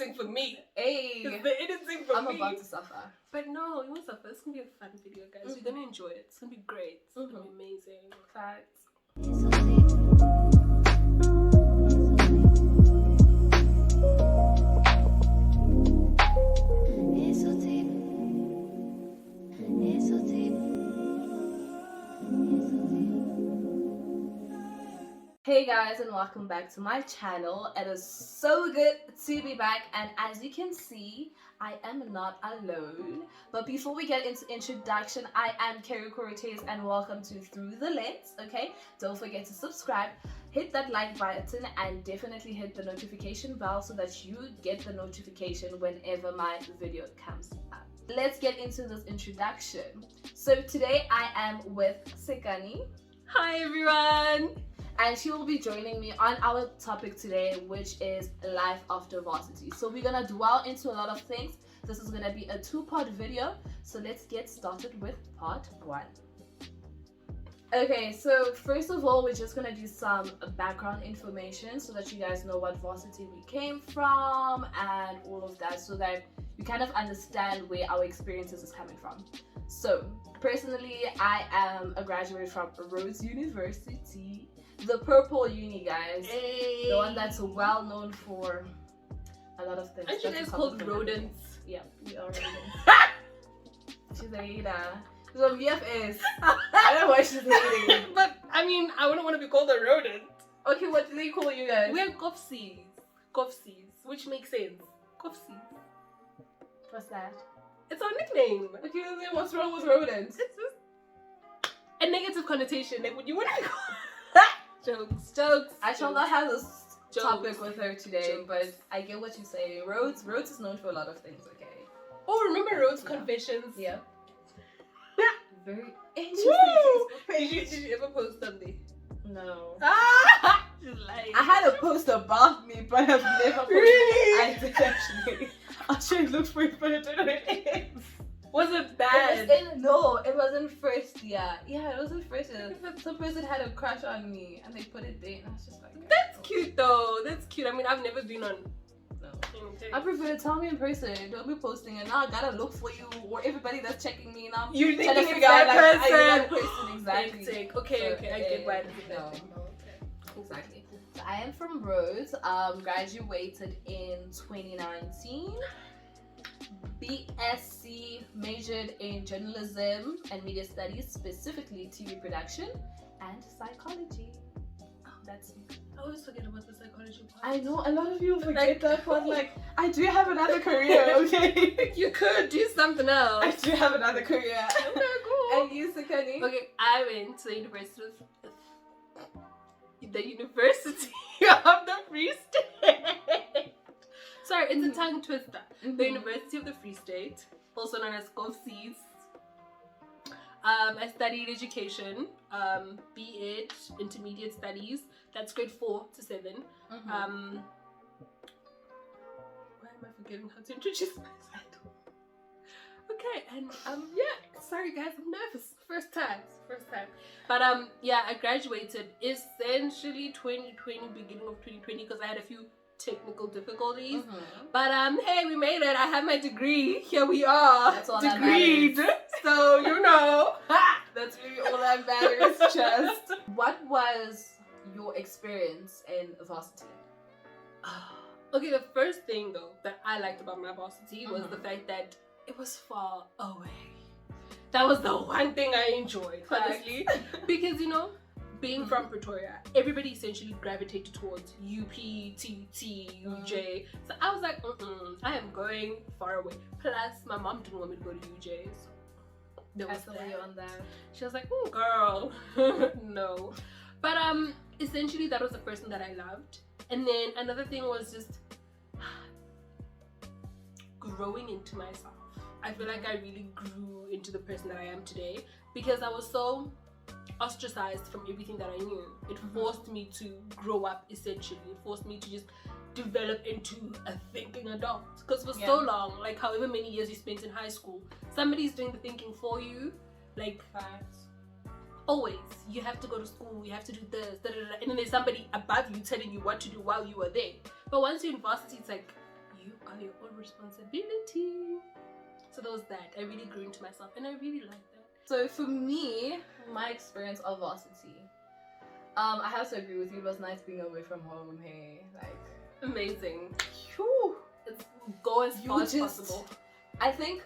editing for me. Hey, It's the editing for me. I'm about to suffer. But no, you won't suffer. It's gonna be a fun video, guys. You're gonna enjoy it. It's gonna be great. It's gonna be amazing. Facts. Hey guys, and welcome back to my channel. It is so good to be back, and as you can see, I am not alone. But before we get into introduction, I am Kerii Kortez and welcome to Through the Lens. Okay, don't forget to subscribe, hit that like button, and definitely hit the notification bell so that you get the notification whenever my video comes up. Let's get into this introduction. So today I am with Sekani. Hi everyone! And she will be joining me on our topic today, which is life after varsity. So we're gonna dwell into a lot of things. This is gonna be a two-part video. So let's get started with part one. Okay, so first of all, we're just gonna do some background information so that you guys know what varsity we came from and all of that, so that you kind of understand where our experiences is coming from. So personally, I am a graduate from Rhodes University. The purple uni, guys. Hey. The one that's well known for a lot of things. Aren't you guys called rodents? Yeah, we are rodents. She's a hater. She's a VFS. I don't know why she's hating. But I mean, I wouldn't want to be called a rodent. Okay, what do they call you guys? We're Kofsies. Kofsies, which makes sense. Kofsies. What's that? It's our nickname. Okay, then what's wrong with rodents? It's just a negative connotation. Like, would you want to be called? Jokes. I shall not have this topic Jokes. with her today, Jokes. but I get what you say. Rhodes is known for a lot of things, okay? Oh, remember Rhodes Yeah. Confessions? Yeah. Very interesting Woo! Facebook page. Did you ever post something? No. Ah! She's lying. I had a post about me, but I've never posted. Really? I did actually. I'll try and look for it, but I don't know what it is. Was it bad? No, it wasn't first year. Yeah, it wasn't first year. Some person had a crush on me and they put it there, and I was just like, That's cute though. That's cute. I mean, I've never been on. no. anything. I prefer to tell me in person. Don't be posting it. Now I gotta look for you or everybody that's checking me now. You think trying to it's figure out, that like, are you that person? person exactly? Hectic. Okay, I get why. No. Okay. Exactly. So I am from Rhodes. Graduated in 2019. BSc, majored in journalism and media studies, specifically TV production and psychology. Oh, that's me. I always forget about the psychology part. I know a lot of people forget Like, that part. Like, I do have another career, okay? You could do something else. I do have another career. Okay, cool. And you, Sekani? Okay, I went to the University of the Free State. Sorry, it's a tongue twister. The University of the Free State, also known as Kofsies. I studied education, be.Ed, intermediate studies. That's grade 4 to 7. Why am I forgetting how to introduce myself? Okay, and yeah, sorry guys, I'm nervous. First time. But yeah, I graduated essentially 2020, beginning of 2020, because I had a few technical difficulties. But hey, we made it. I have my degree. Here we are. That's all Degreed. that matters. So you know. That's really all that matters. Just what was your experience in varsity? Okay, the first thing though that I liked about my varsity was the fact that it was far away. That was the one thing I enjoyed, honestly. Because you know, being from Pretoria, everybody essentially gravitated towards UP, TT, UJ. So I was like, I am going far away. Plus, my mom didn't want me to go to UJ. So there was that. On that. She was like, girl, no. But essentially that was the first thing that I loved. And then another thing was just growing into myself. I feel like I really grew into the person that I am today because I was so ostracized from everything that I knew. It forced me to grow up, essentially. It forced me to just develop into a thinking adult. Because for so long, like however many years you spent in high school, somebody's doing the thinking for you. Like, always, you have to go to school, you have to do this, and then there's somebody above you telling you what to do while you are there. But once you're in varsity, it's like, you are your own responsibility. So there was that. I really grew into myself, and I really like that. So for me, my experience of varsity, I have to agree with you. It was nice being away from home. Hey, like amazing. Whew. It's go as far as possible. I think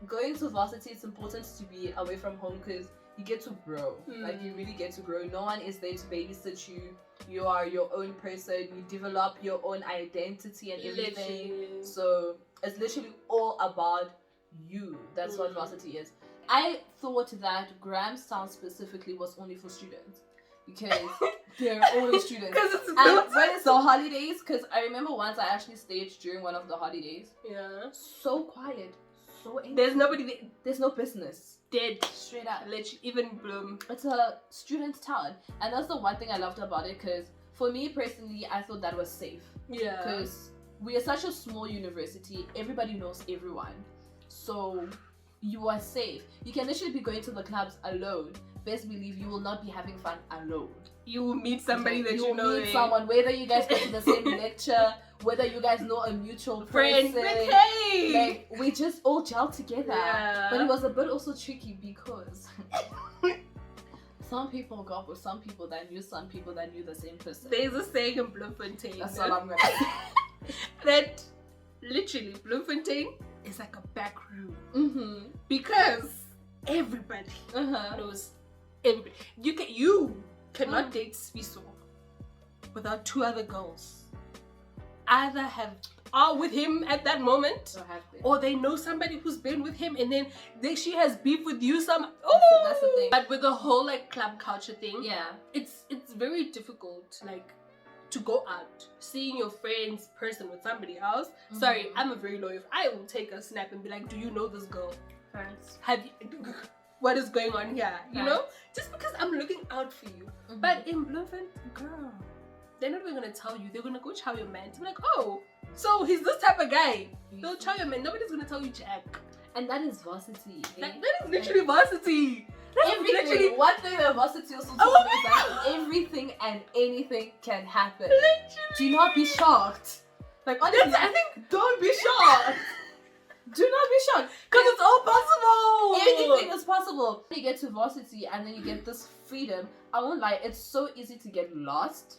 going to varsity, it's important to be away from home because you get to grow. Like you really get to grow. No one is there to babysit you. You are your own person. You develop your own identity and everything. Literally. So it's literally all about you. That's what varsity is. I thought that Grahamstown specifically was only for students because they're only students. Because it's And built. when it's the holidays, because I remember once I actually stayed during one of the holidays. Yeah. So quiet, so empty. There's nobody there. There's no business. Dead. Straight up. Literally, even Bloom. It's a student town, and that's the one thing I loved about it. Because for me personally, I thought that was safe. Yeah. Because we are such a small university, everybody knows everyone, so you are safe. You can literally be going to the clubs alone. Best believe you will not be having fun alone. You will meet somebody that you will know. meet someone, whether you guys go to the same lecture, whether you guys know a mutual Friend. person. Okay. Like we just all gel together. Yeah. But it was a bit also tricky because some people got with some people that knew some people that knew the same person. There's a saying in Bloemfontein. That's all I'm gonna say. That literally Bloemfontein is like a back room. Mm-hmm. Because everybody knows everybody. You cannot date Sviso without two other girls. Either are with him at that moment, or they know somebody who's been with him, and then she has beef with you. That's the thing. But with the whole like club culture thing, Yeah. it's very difficult like to go out seeing your friend's person with somebody else. Sorry, I'm a very loyal. I will take a snap and be like, do you know this girl? Thanks. Have you, what is going on here? You know, just because I'm looking out for you. But in Bloemfontein, girl, they're not even gonna tell you. They're gonna go chow your man to be like, oh, so he's this type of guy. They'll chow your man. Nobody's gonna tell you jack. And that is varsity. Like, that is literally varsity. Everything. Literally, One thing that varsity also teaches is that everything and anything can happen. Do not be shocked. Like honestly, I think don't be shocked. Do not be shocked. because it's all possible. Anything is possible. You get to varsity and then you get this freedom. I won't lie, it's so easy to get lost.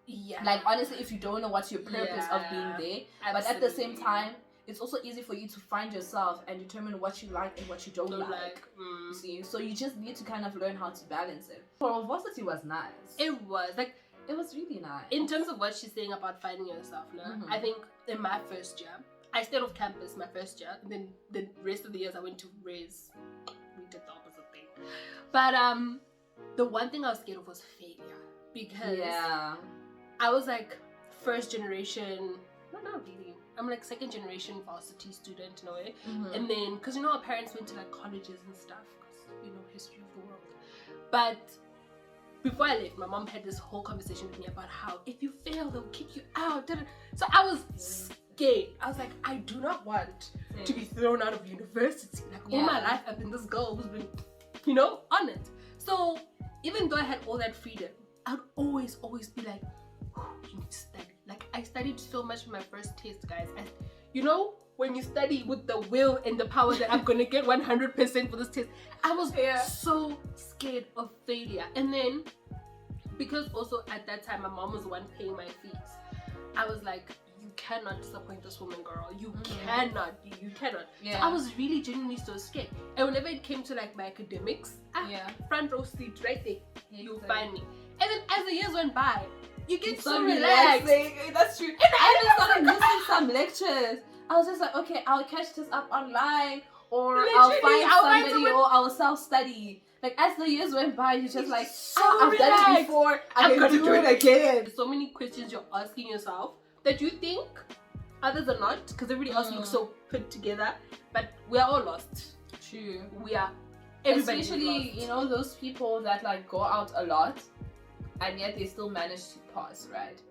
Yeah. Like honestly, if you don't know what's your purpose of being there, but at the same time, it's also easy for you to find yourself and determine what you like and what you don't like. You see, so you just need to kind of learn how to balance it. For varsity was nice. It was like, It was really nice. in terms of what she's saying about finding yourself, I think in my first year, I stayed off campus my first year, and then the rest of the years I went to Res. We did the opposite thing. But the one thing I was scared of was failure, because I was like first generation, not really. I'm like second generation varsity student in a way. And then, because you know our parents went to like colleges and stuff, because you know history of the world. But before I left, my mom had this whole conversation with me about how if you fail, they'll kick you out. So I was scared. I was like, I do not want to be thrown out of university. Like all my life, I've been this girl who's been, you know, on it. So even though I had all that freedom, I'd always be like, you need to study. Like I studied so much for my first test, guys. And you know, when you study with the will and the power that I'm gonna get 100% for this test, I was so scared of failure. And then, because also at that time my mom was the one paying my fees, I was like, you cannot disappoint this woman, girl. You cannot. You cannot. So I was really genuinely so scared. And whenever it came to like my academics, front row seat right there, you'll find me. And then as the years went by, you get so relaxed. That's true. And I started missing some lectures. I was just like, okay, I'll catch this up online, or I'll find somebody, or I'll self-study. Like as the years went by, you're just like, I've done it before, I can do it again. There's so many questions you're asking yourself that you think others are not, because everybody else looks so put together, but we're all lost. True. We are. Everybody Especially, lost. you know, those people that like go out a lot, and yet they still manage to pass, right?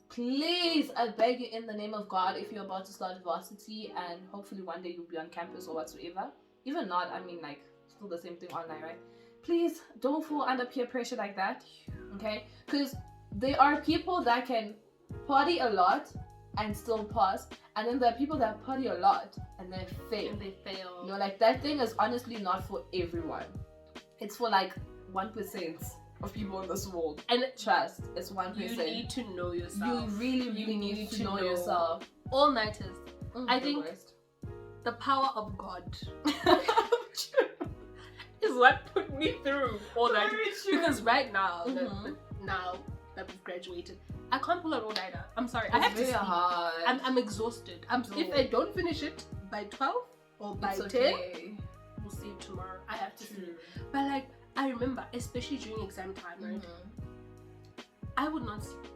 Please, I beg you in the name of God, if you're about to start varsity and hopefully one day you'll be on campus or whatsoever, even not, I mean like, still the same thing online, right? Please don't fall under peer pressure like that, okay? Because there are people that can party a lot and still pass, and then there are people that party a lot and they fail. You know, like that thing is honestly not for everyone. It's for like 1% of people in this world. And trust, it's 1%. You need to know yourself. You really need to know yourself. All nighters. I think the power of God is what put me through all nighters. Because right now, now that we've graduated, I can't pull a all nighter. I'm sorry. I have to sleep. Hard. I'm exhausted. If I don't finish it by 12 or by 10, we'll see it tomorrow. I have to sleep. But like, I remember, especially during exam time, right? I would not sleep.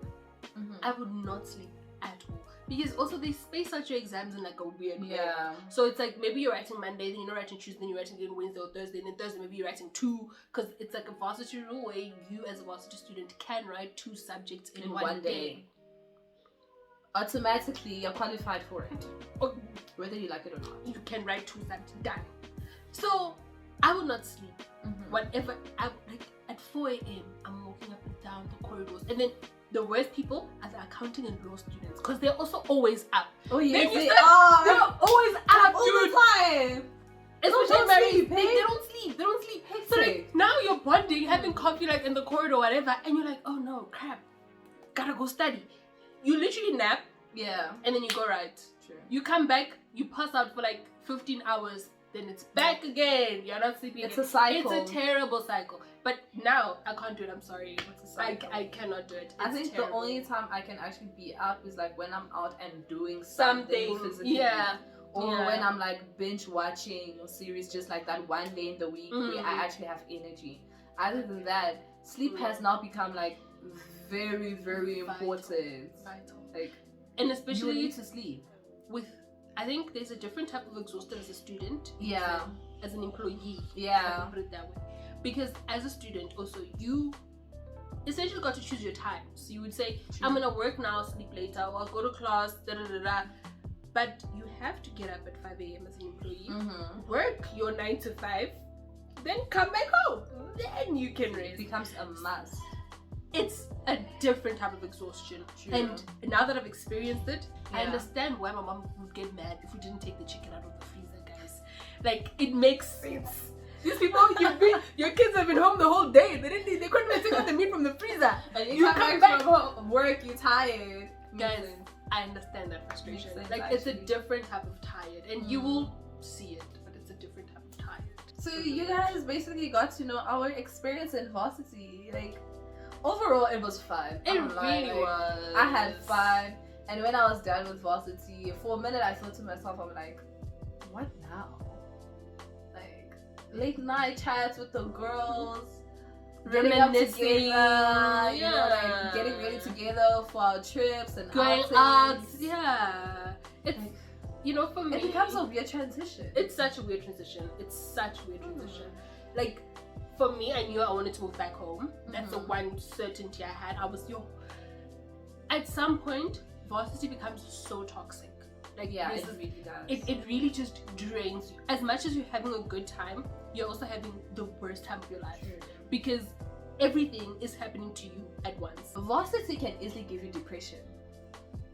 I would not sleep at all. Because also they space out your exams in like a weird way. So it's like maybe you're writing Monday, then you're not writing Tuesday, then you're writing again Wednesday or Thursday, and then Thursday maybe you're writing 2, because it's like a varsity rule where you as a varsity student can write 2 subjects in one day. Automatically you're qualified for it. Whether you like it or not. You can write 2 subjects, done. So I would not sleep. Whatever, like at 4 a.m. I'm walking up and down the corridors, and then the worst people are the accounting and law students, because they're also always up. Oh yes, they are. They're always up all dude. The time. Especially they don't sleep. So like now you're bonding, having coffee like in the corridor or whatever, and you're like, oh no, crap, gotta go study. You literally nap, and then you go write. You come back, you pass out for like 15 hours, then it's back again. You're not sleeping. It's a cycle. It's a terrible cycle. But now I can't do it. I'm sorry. I cannot do it. I think terrible. The only time I can actually be up is like when I'm out and doing something physically. Or when I'm like binge watching a series just like that one day in the week where I actually have energy. Other than that, sleep has now become like very, very important. Vital. Like, and especially you need to sleep. I think there's a different type of exhausted as a student. As an employee. I can put it that way. Because as a student also, you essentially got to choose your time. So you would say, I'm gonna work now, sleep later, or I'll go to class, But you have to get up at 5 a.m. as an employee, work your 9 to 5, then come back home. Then you can rest. It becomes a must. It's a different type of exhaustion. And now that I've experienced it, I understand why my mom would get mad if we didn't take the chicken out of the freezer, guys. Like, it makes sense. These people, your kids have been home the whole day. They couldn't even take out the meat from the freezer. And you come back from work, you're tired. Guys, I understand that frustration. Like, it's a different type of tired. And you will see it, but it's a different type of tired. So you guys basically got to know our experience in varsity. Like, overall, it was fun. It really was. I had fun. And when I was done with varsity, for a minute I thought to myself, I'm like, what now? Late night chats with the girls, getting up together, you know, like getting ready together for our trips and going out. It's, you know, for me, it becomes a weird transition. It's such a weird transition. Like, for me, I knew I wanted to move back home. That's the one certainty I had. I was, at some point, varsity becomes so toxic. Like, it really does. It really just drains you. As much as you're having a good time, you're also having the worst time of your life. Because everything is happening to you at once. Varsity can easily give you depression.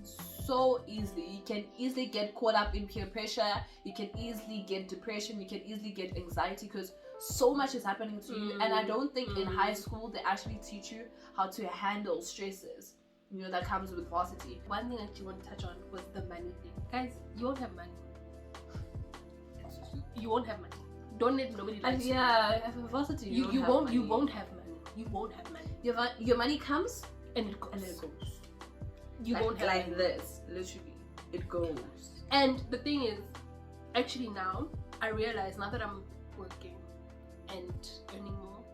So easily. You can easily get caught up in peer pressure. You can easily get depression. You can easily get anxiety because so much is happening to you. And I don't think in high school they actually teach you how to handle stresses, you know, that comes with varsity. One thing that you want to touch on was the money thing. Guys, you won't have money. You won't have money. Don't let nobody lie to you. Varsity, you won't have money. You won't have money. Your money comes and it goes. You like, won't have like money. This, literally, it goes. And the thing is, actually now I realize, now that I'm working and earning more,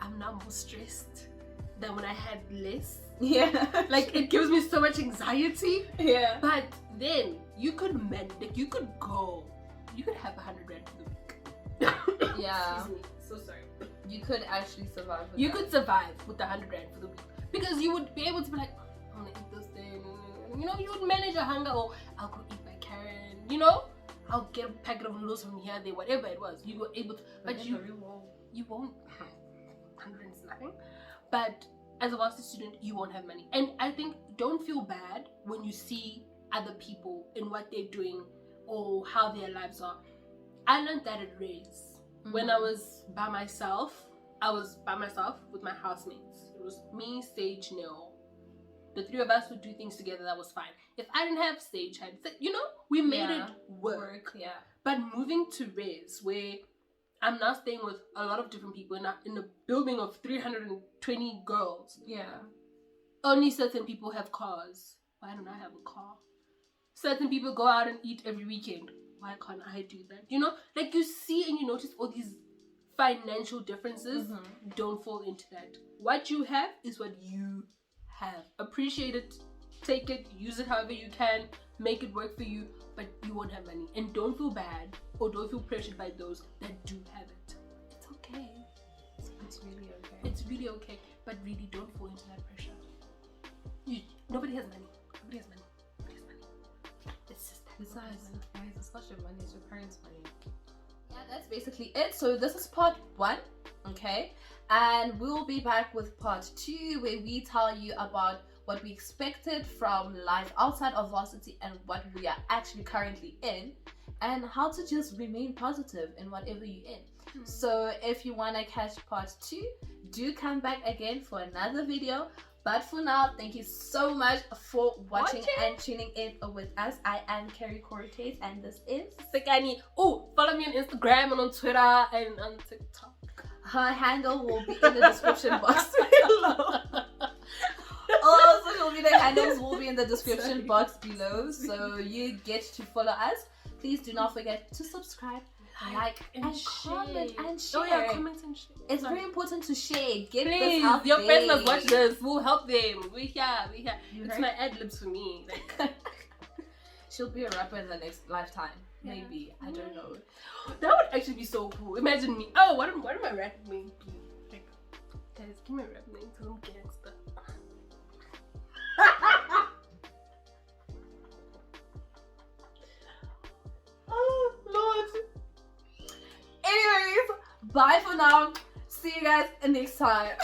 I'm now more stressed than when I had less. Like, it gives me so much anxiety. But then you could you could have 100 rand for the week. Excuse me. So sorry. You could actually survive with You could survive with 100 rand for the week. Because you would be able to be like, I'm gonna eat this thing. You know, you would manage your hunger, or I'll go eat by Karen. You know? I'll get a packet of noodles from here, there, whatever it was. You were able to, but you won't. 100 is nothing. But as a varsity student, you won't have money. And I think, don't feel bad when you see other people in what they're doing or how their lives are. I learned that at Raise. When I was by myself with my housemates. It was me, Sage, Neil. The three of us would do things together. That was fine. If I didn't have Sage, we made it work. Yeah. But moving to Raise, where I'm now staying with a lot of different people in a building of 320 girls. Yeah. Only certain people have cars. Why don't I have a car? Certain people go out and eat every weekend. Why can't I do that? You see and you notice all these financial differences. Don't fall into that. What you have is what you have. Appreciate it, take it, use it however you can, make it work for you, but you won't have money. And don't feel bad or don't feel pressured by those that do have it. It's okay. It's really okay. It's really okay, but really don't fall into that pressure. Nobody has money. Nobody has money. Nobody has money. It's just that. Besides, guys, it's not your money, it's your parents' money. Yeah, that's basically it. So this is part 1, okay? And we'll be back with part 2, where we tell you about what we expected from life outside of varsity and what we are actually currently in, and how to just remain positive in whatever you're in. So if you want to catch part 2, do come back again for another video. But for now, thank you so much for watching and tuning in with us. I am Kerii Kortez, and this is Sekani. Oh, follow me on Instagram and on Twitter and on TikTok. Her handle will be in the description box below. All social media handles will be in the description box below, so you get to follow us. Please do not forget to subscribe, like and comment and share. Oh yeah, comment and share. It's very important to share. Get Please, this out your there. friends must watch this. We'll help them. We here. You It's heard? my ad-libs for me. She'll be a rapper in the next lifetime. Maybe. I don't know. That would actually be so cool. Imagine me. Oh, what am my rap name be? Like, guys, give me a rap name because I'm gangster. Oh, Lord. Anyways, bye for now. See you guys next time.